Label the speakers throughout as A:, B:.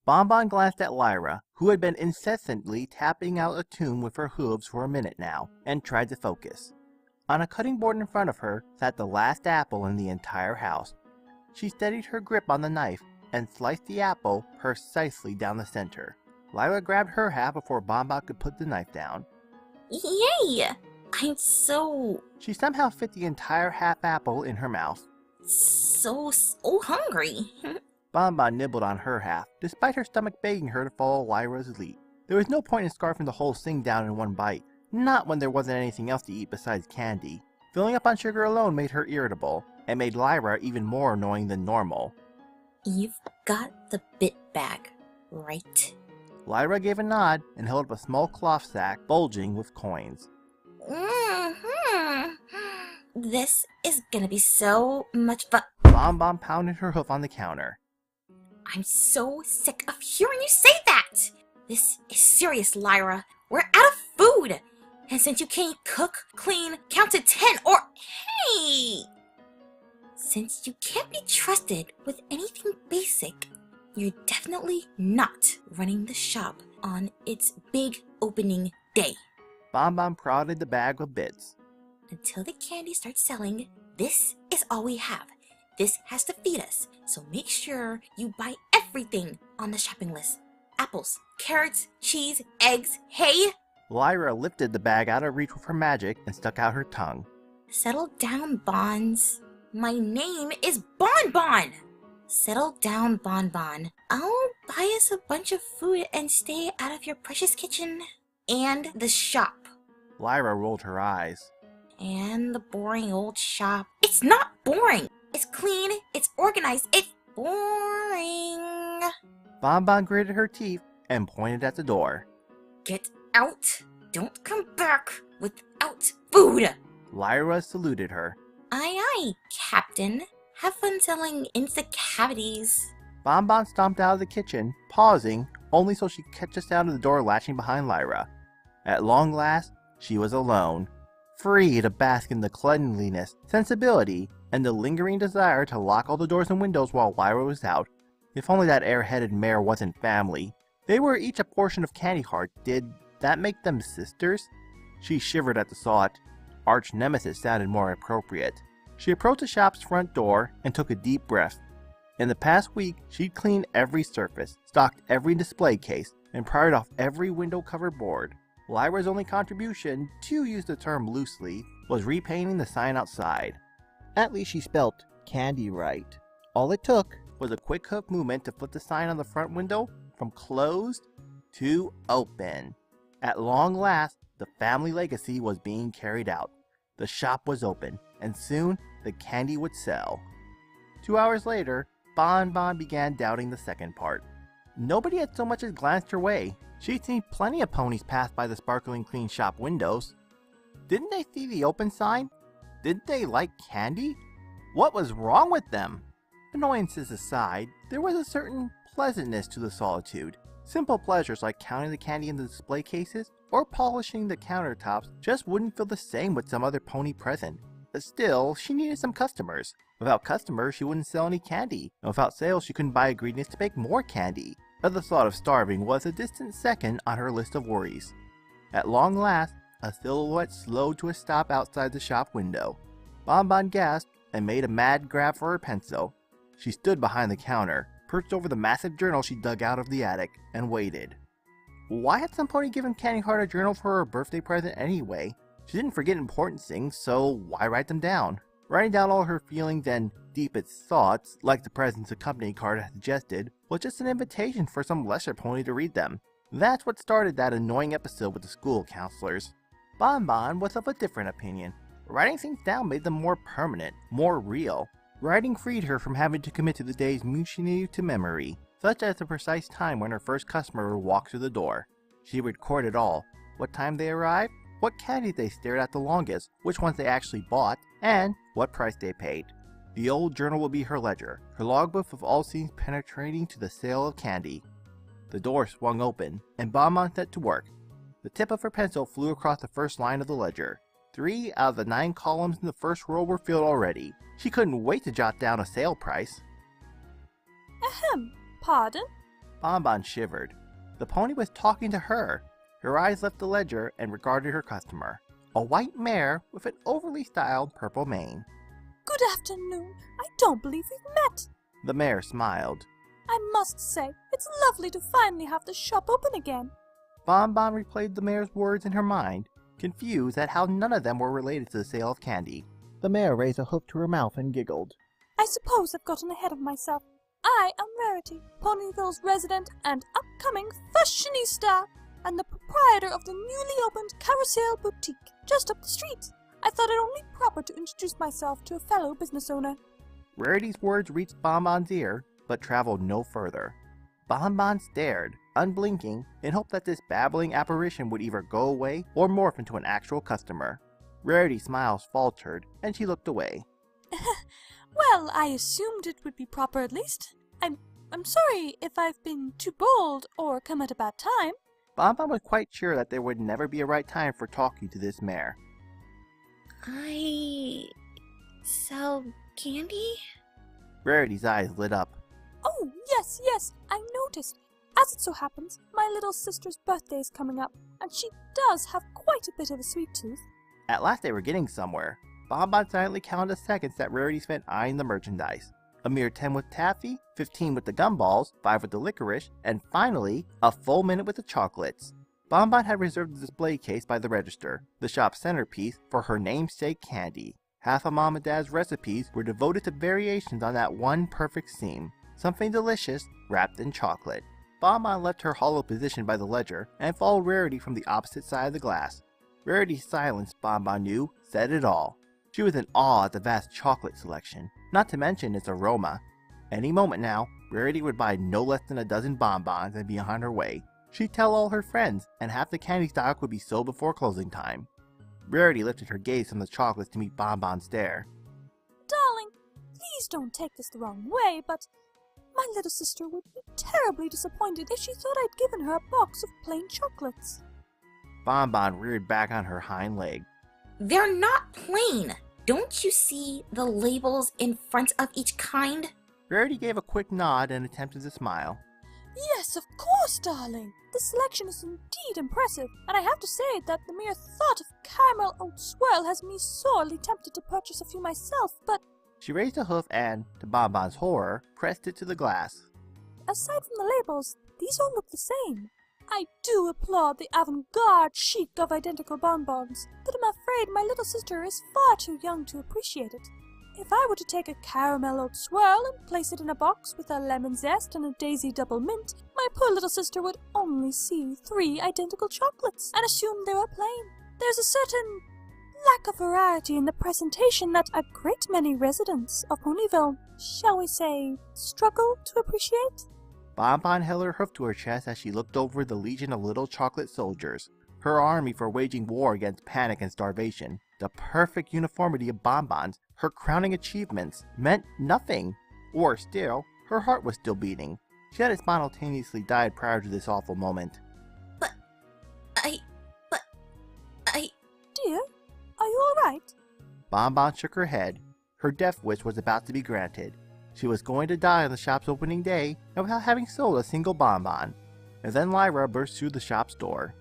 A: Bon Bon glanced at Lyra, who had been incessantly tapping out a tune with her hooves for a minute now, and tried to focus. On a cutting board in front of her sat the last apple in the entire house. She steadied her grip on the knife and sliced the apple precisely down the center. Lyra grabbed her half before Bon Bon could put the knife down.
B: Yay! I'm so
A: She somehow fit the entire half apple in her mouth.
B: so hungry.
A: Bon Bon nibbled on her half, despite her stomach begging her to follow Lyra's lead. There was no point in scarfing the whole thing down in one bite, not when there wasn't anything else to eat besides candy. Filling up on sugar alone made her irritable, and made Lyra even more annoying than normal.
B: You've got the bit bag, right?
A: Lyra gave a nod and held up a small cloth sack bulging with coins.
B: Mm-hmm. This is gonna be so much fun.
A: Bon Bon pounded her hoof on the counter.
B: I'm so sick of hearing you say that! This is serious, Lyra. We're out of food! And since you can't cook, clean, count to 10, or hey! Since you can't be trusted with anything basic, you're definitely not running the shop on its big opening day.
A: Bon Bon prodded the bag with bits.
B: Until the candy starts selling, this is all we have. This has to feed us, so make sure you buy everything on the shopping list. Apples, carrots, cheese, eggs, hay.
A: Lyra lifted the bag out of reach with her magic and stuck out her tongue.
B: Settle down, Bonds. My name is Bon Bon. Settle down, Bon Bon. I'll buy us a bunch of food and stay out of your precious kitchen and the shop.
A: Lyra rolled her eyes.
B: And the boring old shop. It's not boring. It's clean. It's organized. It's boring.
A: Bon Bon gritted her teeth and pointed at the door.
B: Get out. Don't come back without food.
A: Lyra saluted her.
B: Aye, aye, Captain. Have fun selling insect cavities.
A: Bon Bon stomped out of the kitchen, pausing only so she could catch the sound of the door latching behind Lyra. At long last, she was alone, free to bask in the cleanliness, sensibility, and the lingering desire to lock all the doors and windows while Lyra was out. If only that air-headed mare wasn't family. They were each a portion of Candy Heart. Did that make them sisters? She shivered at the thought. Arch nemesis sounded more appropriate. She approached the shop's front door and took a deep breath. In the past week, she'd cleaned every surface, stocked every display case, and pried off every window-covered board. Lyra's only contribution, to use the term loosely, was repainting the sign outside. At least she spelt candy right. All it took was a quick hook movement to flip the sign on the front window from closed to open. At long last, the family legacy was being carried out. The shop was open, and soon the candy would sell. 2 hours later, Bon Bon began doubting the second part. Nobody had so much as glanced her way. She'd seen plenty of ponies pass by the sparkling clean shop windows. Didn't they see the open sign? Didn't they like candy? What was wrong with them? Annoyances aside, there was a certain pleasantness to the solitude. Simple pleasures like counting the candy in the display cases or polishing the countertops just wouldn't feel the same with some other pony present. But still, she needed some customers. Without customers, she wouldn't sell any candy. And without sales, she couldn't buy ingredients to make more candy. But the thought of starving was a distant second on her list of worries. At long last, a silhouette slowed to a stop outside the shop window. Bon Bon gasped and made a mad grab for her pencil. She stood behind the counter, perched over the massive journal she dug out of the attic, and waited. Why had some pony given Candy Heart a journal for her birthday present anyway? She didn't forget important things, so why write them down? Writing down all her feelings and deepest thoughts, like the present's accompanying card had suggested, was just an invitation for some lesser pony to read them. That's what started that annoying episode with the school counselors. Bon Bon was of a different opinion. Writing things down made them more permanent, more real. Writing freed her from having to commit to the days mutilated to memory, such as the precise time when her first customer would walk through the door. She would record it all: what time they arrived, what candy they stared at the longest, which ones they actually bought, and what price they paid. The old journal would be her ledger, her logbook of all scenes penetrating to the sale of candy. The door swung open, and Bon Bon set to work. The tip of her pencil flew across the first line of the ledger. 3 out of the 9 columns in the first row were filled already. She couldn't wait to jot down a sale price.
C: Ahem, pardon?
A: Bon Bon shivered. The pony was talking to her. Her eyes left the ledger and regarded her customer, a white mare with an overly styled purple mane.
C: Good afternoon. I don't believe we've met.
A: The mare smiled.
C: I must say, it's lovely to finally have the shop open again.
A: Bon Bon replayed the mare's words in her mind, confused at how none of them were related to the sale of candy. The mare raised a hoof to her mouth and giggled.
C: I suppose I've gotten ahead of myself. I am Rarity, Ponyville's resident and upcoming fashionista, and the proprietor of the newly opened Carousel Boutique, just up the street. I thought it only proper to introduce myself to a fellow business owner.
A: Rarity's words reached Bon Bon's ear, but traveled no further. Bon Bon stared, unblinking, in hope that this babbling apparition would either go away or morph into an actual customer. Rarity's smiles faltered, and she looked away.
C: Well, I assumed it would be proper at least. I'm sorry if I've been too bold or come at a bad time.
A: Bon Bon was quite sure that there would never be a right time for talking to this mare.
B: I sell candy?
A: Rarity's eyes lit up.
C: Oh, yes, I noticed. As it so happens, my little sister's birthday is coming up, and she does have quite a bit of a sweet tooth.
A: At last they were getting somewhere. Bon Bon silently counted the seconds that Rarity spent eyeing the merchandise. A mere 10 with taffy, 15 with the gumballs, 5 with the licorice, and finally, a full minute with the chocolates. Bon Bon had reserved the display case by the register, the shop's centerpiece, for her namesake candy. Half of Mom and Dad's recipes were devoted to variations on that one perfect seam, something delicious wrapped in chocolate. Bon Bon left her hollow position by the ledger and followed Rarity from the opposite side of the glass. Rarity's silence, Bon Bon knew, said it all. She was in awe at the vast chocolate selection, not to mention its aroma. Any moment now, Rarity would buy no less than a dozen bonbons and be on her way. She'd tell all her friends, and half the candy stock would be sold before closing time. Rarity lifted her gaze from the chocolates to meet Bon Bon's stare.
C: Darling, please don't take this the wrong way, but my little sister would be terribly disappointed if she thought I'd given her a box of plain chocolates.
A: Bon Bon reared back on her hind leg.
B: They're not plain. Don't you see the labels in front of each kind?
A: Rarity gave a quick nod and attempted to smile.
C: Yes, of course, darling. The selection is indeed impressive, and I have to say that the mere thought of caramel oat swirl has me sorely tempted to purchase a few myself, but
A: She raised a hoof and, to Bon Bon's horror, pressed it to the glass.
C: aside from the labels, these all look the same. I do applaud the avant-garde chic of identical bonbons, but I'm afraid my little sister is far too young to appreciate it. If I were to take a caramel oat swirl and place it in a box with a lemon zest and a daisy double mint, my poor little sister would only see 3 identical chocolates and assume they were plain. There's a certain lack of variety in the presentation that a great many residents of Ponyville, shall we say, struggle to appreciate.
A: Bon Bon held her hoof to her chest as she looked over the legion of little chocolate soldiers, her army for waging war against panic and starvation. The perfect uniformity of bonbons, her crowning achievements, meant nothing. Or still, her heart was still beating. She had spontaneously died prior to this awful moment.
B: But I...
C: Dear, are you all right?
A: Bon Bon shook her head. Her death wish was about to be granted. She was going to die on the shop's opening day and without having sold a single bonbon. And then Lyra burst through the shop's door.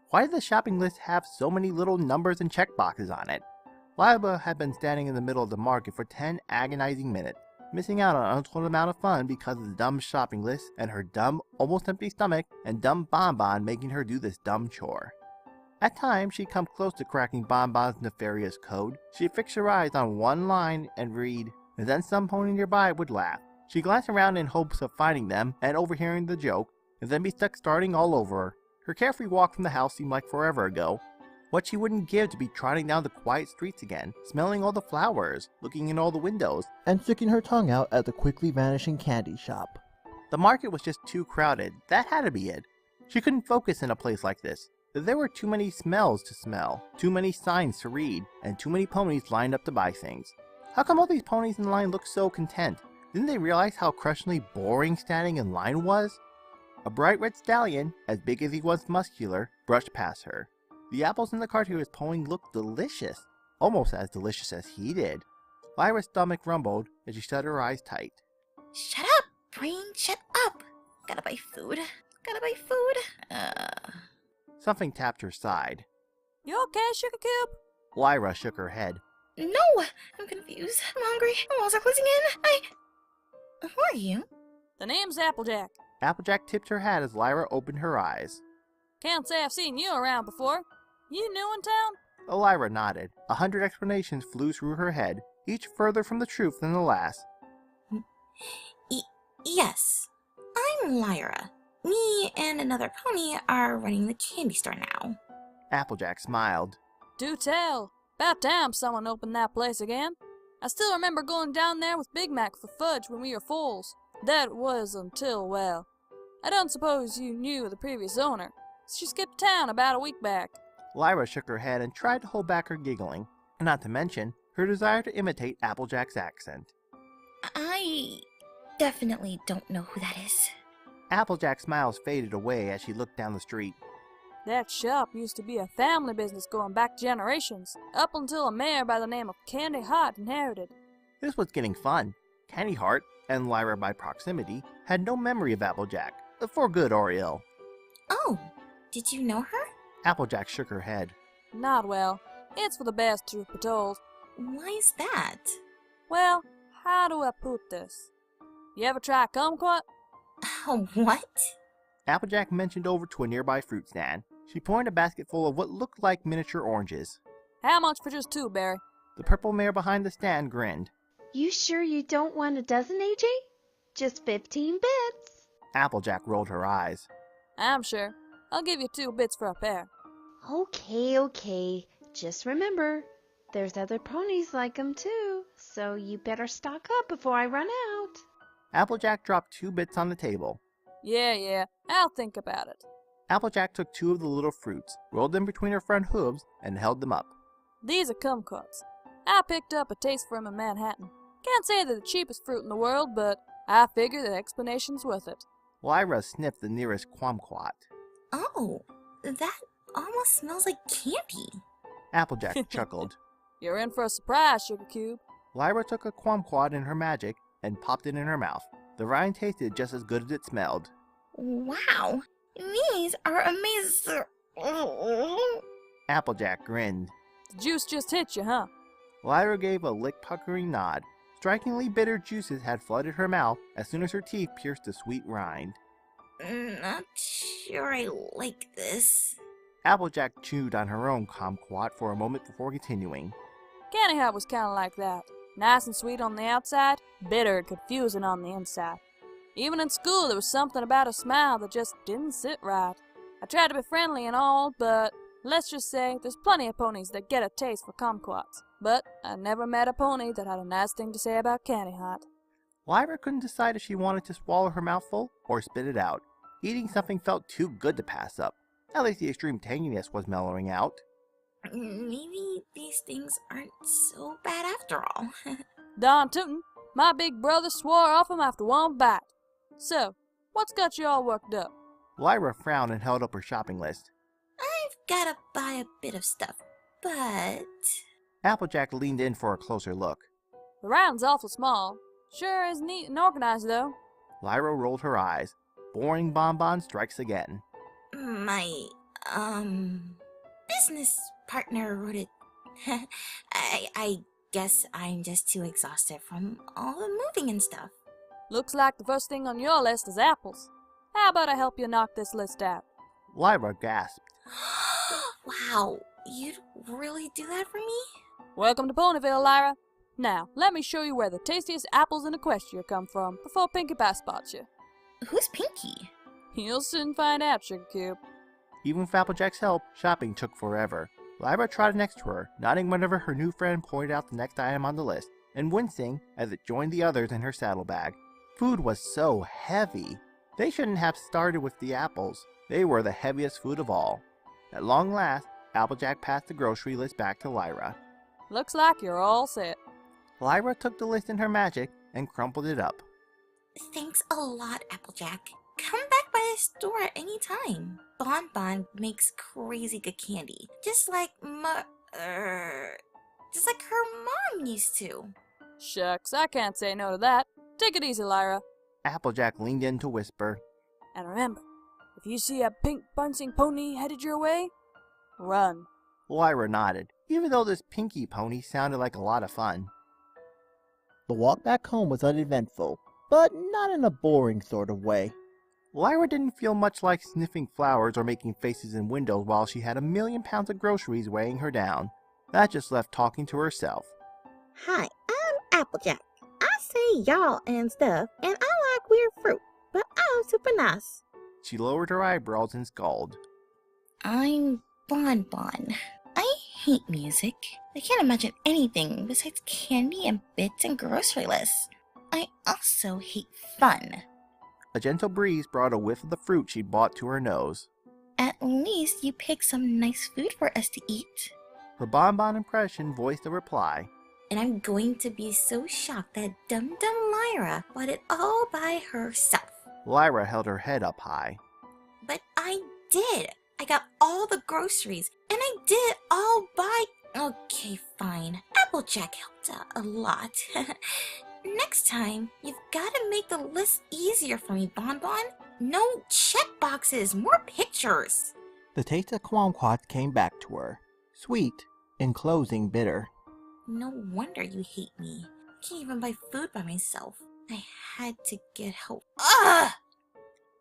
A: Why did the shopping list have so many little numbers and checkboxes on it? Lyra had been standing in the middle of the market for 10 agonizing minutes, missing out on an untold amount of fun because of the dumb shopping list and her dumb, almost empty stomach and dumb bonbon making her do this dumb chore. At times, she'd come close to cracking Bon Bon's nefarious code. She'd fix her eyes on one line and read, and then some pony nearby would laugh. She'd glance around in hopes of finding them and overhearing the joke, and then be stuck starting all over. Her carefree walk from the house seemed like forever ago. What she wouldn't give to be trotting down the quiet streets again, smelling all the flowers, looking in all the windows, and sticking her tongue out at the quickly vanishing candy shop. The market was just too crowded. That had to be it. She couldn't focus in a place like this. There were too many smells to smell, too many signs to read, and too many ponies lined up to buy things. How come all these ponies in line looked so content? Didn't they realize how crushingly boring standing in line was? A bright red stallion, as big as he was muscular, brushed past her. The apples in the cart he was pulling looked delicious, almost as delicious as he did. Lyra's stomach rumbled as she shut her eyes tight.
B: Shut up, brain, shut up. Gotta buy food. Gotta buy food.
A: Something tapped her side.
C: You okay, Sugar Cube?
A: Lyra shook her head.
B: No, I'm confused. I'm hungry. My walls are closing in. Who are you?
C: The name's Applejack.
A: Applejack tipped her hat as Lyra opened her eyes.
C: Can't say I've seen you around before. You new in town?
A: Lyra nodded. 100 explanations flew through her head, each further from the truth than the last.
B: Yes, I'm Lyra. Me and another pony are running the candy store now.
A: Applejack smiled.
C: Do tell. About time someone opened that place again. I still remember going down there with Big Mac for fudge when we were fools. That was until, well, I don't suppose you knew the previous owner. She skipped town about a week back.
A: Lyra shook her head and tried to hold back her giggling, not to mention her desire to imitate Applejack's accent.
B: I definitely don't know who that is.
A: Applejack's smiles faded away as she looked down the street.
C: That shop used to be a family business going back generations, up until a mayor by the name of Candy Heart inherited.
A: This was getting fun. Candy Heart, and Lyra by proximity, had no memory of Applejack, for good or ill.
B: Oh, did you know her?
A: Applejack shook her head.
C: Not well. It's for the best, truth be told.
B: Why is that?
C: Well, how do I put this? You ever try kumquat?
B: What?
A: Applejack mentioned over to a nearby fruit stand. She pointed a basket full of what looked like miniature oranges.
C: How much for just 2, Barry?
A: The purple mare behind the stand grinned.
D: You sure you don't want a dozen, AJ? Just 15 bits.
A: Applejack rolled her eyes.
C: I'm sure. I'll give you 2 bits for a pair.
D: Okay. Just remember, there's other ponies like 'em too, so you better stock up before I run out.
A: Applejack dropped 2 bits on the table.
C: Yeah, I'll think about it.
A: Applejack took 2 of the little fruits, rolled them between her front hooves, and held them up.
C: These are kumquats. I picked up a taste for 'em in Manhattan. Can't say they're the cheapest fruit in the world, but I figure the explanation's worth it.
A: Lyra sniffed the nearest kumquat.
B: Oh, that almost smells like candy.
A: Applejack chuckled.
C: You're in for a surprise, Sugar Cube.
A: Lyra took a kumquat in her magic and popped it in her mouth. The rind tasted just as good as it smelled.
B: Wow, these are amazing.
A: Applejack grinned.
C: The juice just hit you, huh?
A: Lyra gave a lick-puckering nod. Strikingly bitter juices had flooded her mouth as soon as her teeth pierced the sweet rind.
B: Not sure I like this.
A: Applejack chewed on her own kumquat for a moment before continuing.
C: Candy Heart was kinda like that. Nice and sweet on the outside, bitter and confusing on the inside. Even in school there was something about a smile that just didn't sit right. I tried to be friendly and all, but let's just say there's plenty of ponies that get a taste for kumquats. But I never met a pony that had a nice thing to say about Candy Heart.
A: Lyra couldn't decide if she wanted to swallow her mouthful or spit it out. Eating something felt too good to pass up. At least the extreme tanginess was mellowing out.
B: Maybe these things aren't so bad after all.
C: Darn tootin', my big brother swore off 'em after one bite. So, what's got you all worked up?
A: Lyra frowned and held up her shopping list.
B: I've gotta buy a bit of stuff, but...
A: Applejack leaned in for a closer look.
C: The round's awful small. Sure is neat and organized, though.
A: Lyra rolled her eyes. Boring Bon Bon strikes again.
B: My, business partner wrote it. I guess I'm just too exhausted from all the moving and stuff.
C: Looks like the first thing on your list is apples. How about I help you knock this list out?
A: Lyra gasped.
B: Wow, you'd really do that for me?
C: Welcome to Ponyville, Lyra. Now, let me show you where the tastiest apples in Equestria come from before Pinkie Pie spots you.
B: Who's Pinkie?
C: You'll soon find out, Sugar Cube.
A: Even with Applejack's help, shopping took forever. Lyra trotted next to her, nodding whenever her new friend pointed out the next item on the list, and wincing as it joined the others in her saddlebag. Food was so heavy. They shouldn't have started with the apples. They were the heaviest food of all. At long last, Applejack passed the grocery list back to Lyra.
C: Looks like you're all set.
A: Lyra took the list in her magic and crumpled it up.
B: Thanks a lot, Applejack. Come back by the store at any time. Bon Bon makes crazy good candy, just like her mom used to.
C: Shucks, I can't say no to that. Take it easy, Lyra.
A: Applejack leaned in to whisper.
C: And remember, if you see a pink bouncing pony headed your way, run.
A: Lyra nodded, even though this pinky pony sounded like a lot of fun. The walk back home was uneventful, but not in a boring sort of way. Lyra didn't feel much like sniffing flowers or making faces in windows while she had 1,000,000 pounds of groceries weighing her down. That just left talking to herself.
B: Hi, I'm Applejack. I say y'all and stuff, and I like weird fruit, but I'm super nice.
A: She lowered her eyebrows and scowled.
B: I'm Bon Bon. I hate music. I can't imagine anything besides candy and bits and grocery lists. I also hate fun.
A: A gentle breeze brought a whiff of the fruit she'd bought to her nose.
B: At least you picked some nice food for us to eat.
A: Her bonbon impression voiced a reply.
B: And I'm going to be so shocked that dum-dum Lyra bought it all by herself.
A: Lyra held her head up high.
B: But I did. I got all the groceries, and I did it all by... Okay, fine. Applejack helped out a lot. Next time, you've got to make the list easier for me, Bon Bon. No check boxes, more pictures.
A: The taste of kumquats came back to her. Sweet, enclosing bitter.
B: No wonder you hate me. I can't even buy food by myself. I had to get help. Ugh!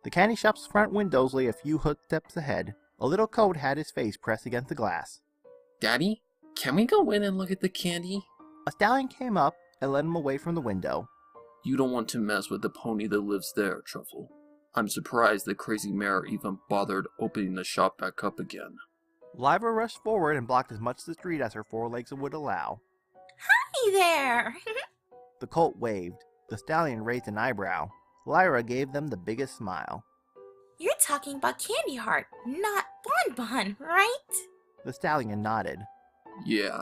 A: The candy shop's front windows lay a few footsteps ahead. A little coat had his face pressed against the glass.
E: Daddy, can we go in and look at the candy?
A: A stallion came up and led him away from the window.
E: You don't want to mess with the pony that lives there, Truffle. I'm surprised the crazy mare even bothered opening the shop back up again.
A: Lyra rushed forward and blocked as much of the street as her forelegs would allow.
B: Hi there!
A: The colt waved. The stallion raised an eyebrow. Lyra gave them the biggest smile.
B: You're talking about Candy Heart, not Bon Bon, right?
A: The stallion nodded.
E: Yeah,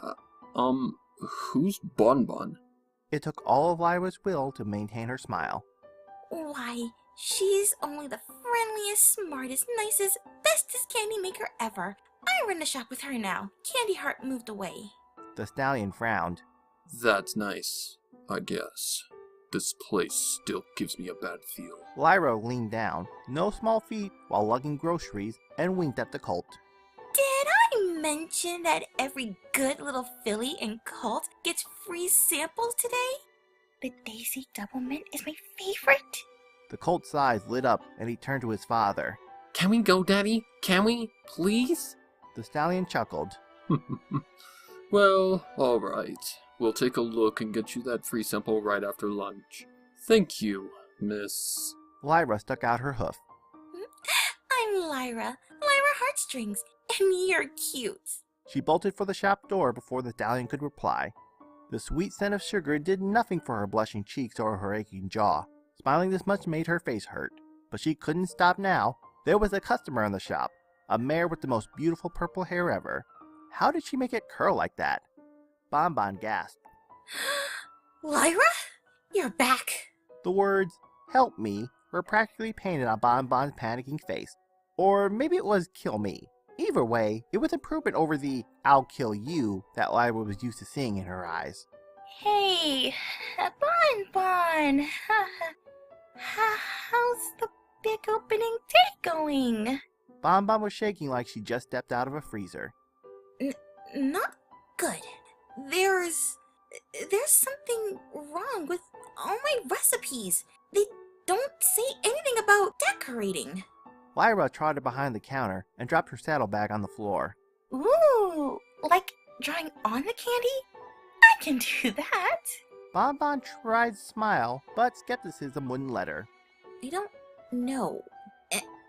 E: who's Bon Bon?
A: It took all of Lyra's will to maintain her smile.
B: Why, she's only the friendliest, smartest, nicest, bestest candy maker ever. I run the shop with her now. Candy Heart moved away.
A: The stallion frowned.
E: That's nice, I guess. This place still gives me a bad feel.
A: Lyra leaned down, no small feat, while lugging groceries, and winked at the colt.
B: Did I mention that every good little filly and colt gets free samples today? The Daisy Double Mint is my favorite.
A: The colt's eyes lit up, and he turned to his father.
E: Can we go, Daddy? Can we? Please?
A: The stallion chuckled.
E: Well, alright. We'll take a look and get you that free sample right after lunch. Thank you, Miss...
A: Lyra stuck out her hoof.
B: I'm Lyra Heartstrings, and you're cute.
A: She bolted for the shop door before the stallion could reply. The sweet scent of sugar did nothing for her blushing cheeks or her aching jaw. Smiling this much made her face hurt. But she couldn't stop now. There was a customer in the shop, a mare with the most beautiful purple hair ever. How did she make it curl like that? Bon Bon gasped.
B: Lyra? You're back.
A: The words, "Help me," were practically painted on Bon Bon's panicking face. Or maybe it was "kill me." Either way, it was improvement over the "I'll kill you" that Lyra was used to seeing in her eyes.
B: Hey, Bon Bon. How's the big opening day going?
A: Bon Bon was shaking like she just stepped out of a freezer.
B: Not good. There's something wrong with all my recipes. They don't say anything about decorating.
A: Lyra trotted behind the counter and dropped her saddlebag on the floor.
B: Ooh, like drawing on the candy? I can do that.
A: Bon Bon tried to smile, but skepticism wouldn't let her.
B: I don't know.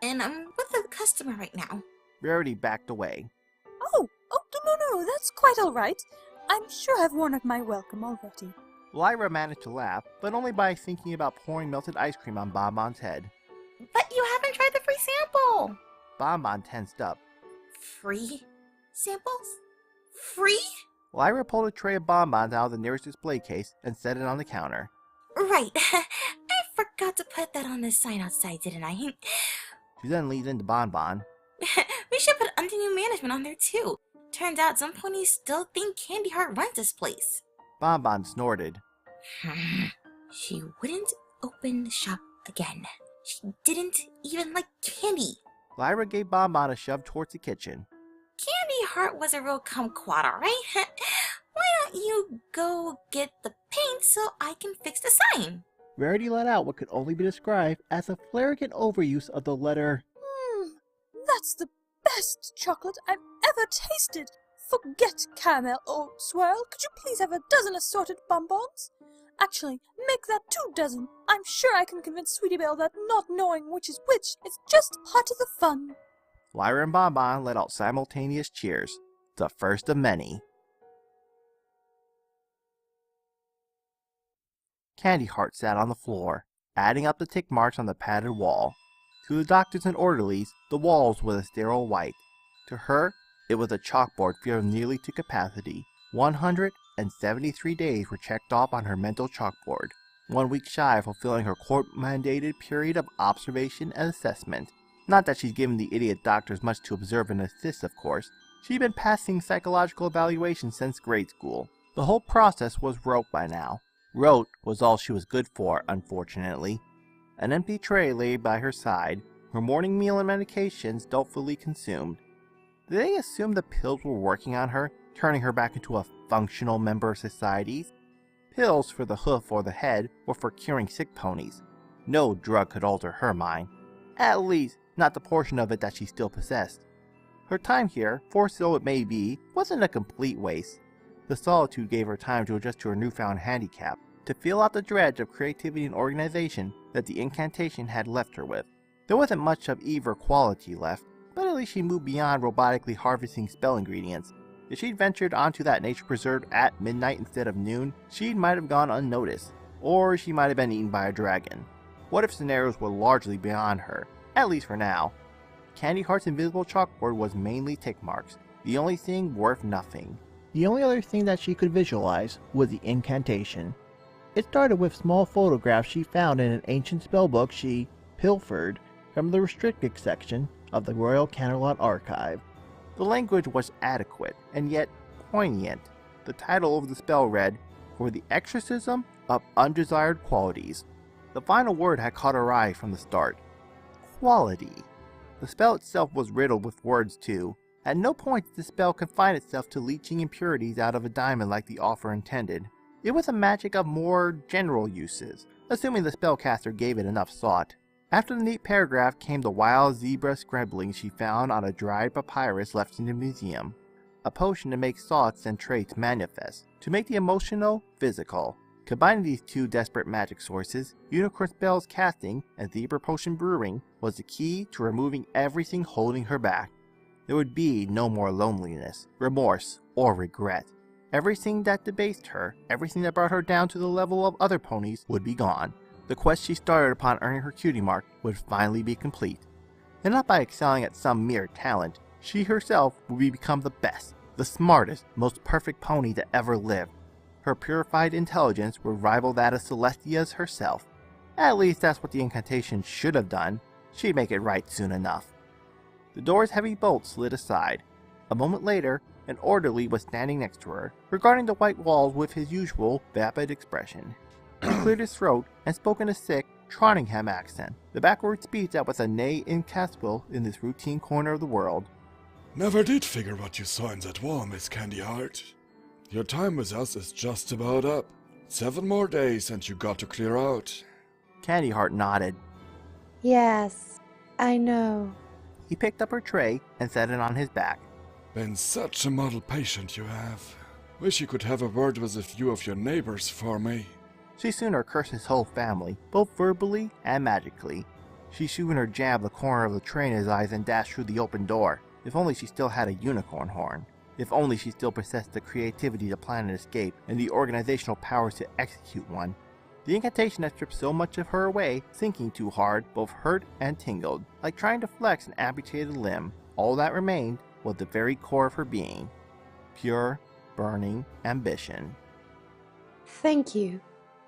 B: And I'm with a customer right now.
A: Rarity backed away.
C: Oh, no, that's quite all right. I'm sure I've worn out my welcome already.
A: Lyra managed to laugh, but only by thinking about pouring melted ice cream on Bon Bon's head.
B: But you haven't tried the free sample.
A: Bon Bon tensed up.
B: Free samples? Free?
A: Lyra pulled a tray of bonbons out of the nearest display case and set it on the counter.
B: Right. I forgot to put that on the sign outside, didn't I?
A: She then leaned into Bon Bon.
B: We should put under new management on there too. Turns out some ponies still think Candy Heart runs this place.
A: Bon Bon snorted.
B: She wouldn't open the shop again. She didn't even like candy.
A: Lyra gave Bon Bon a shove towards the kitchen.
B: Candy Heart was a real kumquat, right? Why don't you go get the paint so I can fix the sign?
A: Rarity let out what could only be described as a flagrant overuse of the letter.
C: That's the best chocolate I've ever tasted. Forget caramel or swirl. Could you please have a dozen assorted bonbons? Actually, make that 2 dozen. I'm sure I can convince Sweetie Belle that not knowing which is which is just part of the fun.
A: Lyra and Bon Bon let out simultaneous cheers, the first of many. Candy Heart sat on the floor, adding up the tick marks on the padded wall. To the doctors and orderlies, the walls were a sterile white. To her, it was a chalkboard filled nearly to capacity. 173 days were checked off on her mental chalkboard, 1 week shy of fulfilling her court-mandated period of observation and assessment. Not that she's given the idiot doctors much to observe and assist, of course. She'd been passing psychological evaluations since grade school. The whole process was rote by now. Rote was all she was good for, unfortunately. An empty tray lay by her side, her morning meal and medications doubtfully consumed. Did they assume the pills were working on her, turning her back into a functional member of society? Pills for the hoof or the head were for curing sick ponies. No drug could alter her mind. At least, not the portion of it that she still possessed. Her time here, forced though it may be, wasn't a complete waste. The solitude gave her time to adjust to her newfound handicap, to feel out the dredge of creativity and organization that the incantation had left her with. There wasn't much of either quality left, but at least she moved beyond robotically harvesting spell ingredients. If she'd ventured onto that nature preserve at midnight instead of noon, she might have gone unnoticed, or she might have been eaten by a dragon. What if scenarios were largely beyond her, at least for now? Candy Heart's invisible chalkboard was mainly tick marks, the only thing worth nothing. The only other thing that she could visualize was the incantation. It started with small photographs she found in an ancient spellbook she pilfered from the restricted section of the Royal Canterlot Archive. The language was adequate, and yet poignant. The title of the spell read, "For the Exorcism of Undesired Qualities." The final word had caught her eye from the start. Quality. The spell itself was riddled with words too. At no point did the spell confine itself to leaching impurities out of a diamond like the offer intended. It was a magic of more general uses, assuming the spellcaster gave it enough thought. After the neat paragraph came the wild zebra scribbling she found on a dried papyrus left in the museum. A potion to make thoughts and traits manifest, to make the emotional physical. Combining these two desperate magic sources, unicorn spells casting and zebra potion brewing was the key to removing everything holding her back. There would be no more loneliness, remorse, or regret. Everything that debased her, everything that brought her down to the level of other ponies would be gone. The quest she started upon earning her cutie mark would finally be complete. And not by excelling at some mere talent, she herself would become the best, the smartest, most perfect pony that ever lived. Her purified intelligence would rival that of Celestia's herself. At least that's what the incantation should have done. She'd make it right soon enough. The door's heavy bolt slid aside. A moment later, an orderly was standing next to her, regarding the white walls with his usual vapid expression. He cleared his throat and spoke in a sick, Trottingham accent, the backward speech that was a nay incapable in this routine corner of the world.
F: Never did figure what you saw in that wall, Miss Candy Heart. Your time with us is just about up. 7 more days and you got to clear out.
A: Candy Heart nodded.
D: Yes, I know.
A: He picked up her tray and set it on his back.
F: Been such a model patient you have. Wish you could have a word with a few of your neighbors for me.
A: She sooner cursed his whole family, both verbally and magically. She sooner jabbed the corner of the tray in his eyes and dashed through the open door. If only she still had a unicorn horn. If only she still possessed the creativity to plan an escape and the organizational powers to execute one. The incantation had stripped so much of her away, sinking too hard, both hurt and tingled, like trying to flex an amputated limb. All that remained was the very core of her being. Pure, burning ambition.
D: Thank you.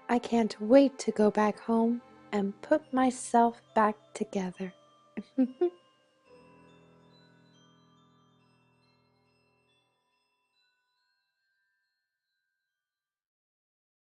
D: I can't wait to go back home and put myself back together.